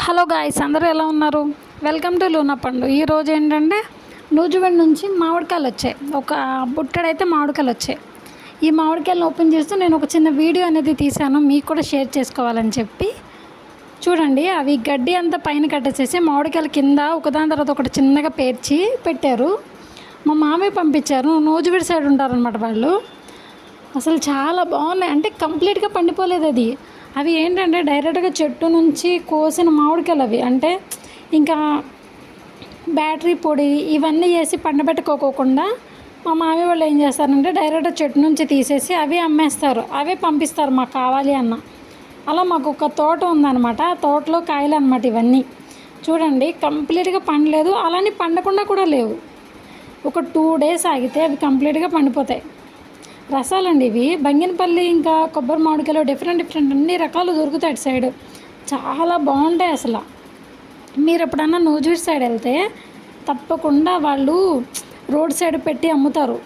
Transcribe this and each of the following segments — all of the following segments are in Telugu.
హలో గాయ్స్, అందరూ ఎలా ఉన్నారు? వెల్కమ్ టు లూనా పండు. ఈరోజు ఏంటంటే నూజివీడు నుంచి మామిడికాయలు వచ్చాయి. ఒక బుట్టడైతే మామిడికాయలు వచ్చాయి. ఈ మామిడికాయలను ఓపెన్ చేస్తూ నేను ఒక చిన్న వీడియో అనేది తీశాను, మీకు కూడా షేర్ చేసుకోవాలని చెప్పి. చూడండి, అవి గడ్డి అంతా పైన కట్టేసేసి మామిడికాయల కింద ఒకదాని తర్వాత ఒకటి చిన్నగా పేర్చి పెట్టారు. మా మామయ్య పంపించారు. నూజివీడు సైడ్ ఉంటారనమాట వాళ్ళు. అసలు చాలా బాగున్నాయి. అంటే కంప్లీట్గా పండిపోలేదు అది. అవి ఏంటంటే డైరెక్ట్గా చెట్టు నుంచి కోసిన మామిడికాయలు అవి. అంటే ఇంకా బ్యాటరీ పొడి ఇవన్నీ వేసి పండబెట్టుకోకుండా మా మామయ్య వాళ్ళు ఏం చేస్తారంటే డైరెక్ట్ చెట్టు నుంచి తీసేసి అవి అమ్మేస్తారు, అవే పంపిస్తారు మాకు కావాలి అన్న. అలా మాకు ఒక తోట ఉందన్నమాట. ఆ తోటలో కాయలు అనమాట ఇవన్నీ. చూడండి, కంప్లీట్గా పండలేదు, అలానే పండకుండా కూడా లేవు. ఒక 2 days ఆగితే అవి కంప్లీట్గా పండిపోతాయి. రసాలండి ఇవి. బంగినపల్లి ఇంకా కొబ్బరి మామిడికాయలు డిఫరెంట్ అన్ని రకాలు దొరుకుతాయి అటు సైడ్. చాలా బాగుంటాయి అసలు. మీరు ఎప్పుడన్నా నూజివీడు సైడ్ వెళ్తే తప్పకుండా వాళ్ళు రోడ్ సైడ్ పెట్టి అమ్ముతారు.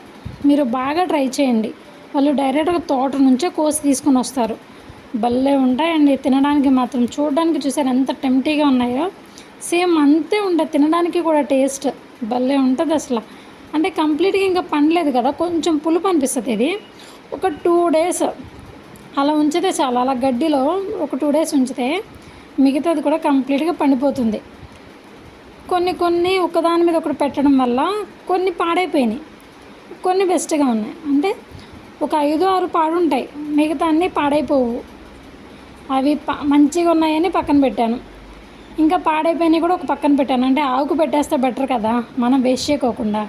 మీరు బాగా ట్రై చేయండి. వాళ్ళు డైరెక్ట్గా తోట నుంచే కోసి తీసుకొని వస్తారు. భలే ఉంటాయండి తినడానికి మాత్రం. చూడడానికి చూసారు ఎంత టెంప్టీగా ఉన్నాయో, సేమ్ అంతే ఉంటుంది తినడానికి కూడా. టేస్ట్ భలే ఉంటుంది అసలు. అంటే కంప్లీట్గా ఇంకా పండలేదు కదా, కొంచెం పులుపు అనిపిస్తుంది ఇది. ఒక 2 days అలా ఉంచితే చాలు. అలా గడ్డిలో ఒక 2 days ఉంచితే మిగతాది కూడా కంప్లీట్గా పండిపోతుంది. కొన్ని ఒకదాని మీద ఒకటి పెట్టడం వల్ల కొన్ని పాడైపోయినాయి, కొన్ని బెస్ట్గా ఉన్నాయి. అంటే ఒక 5-6 పాడుంటాయి, మిగతా అన్నీ పాడైపోవు. అవి మంచిగా ఉన్నాయని పక్కన పెట్టాను. ఇంకా పాడైపోయినాయి కూడా ఒక పక్కన పెట్టాను. అంటే ఆవుకు పెట్టేస్తే బెటర్ కదా, మనం వేస్ట్ చేయకోకుండా.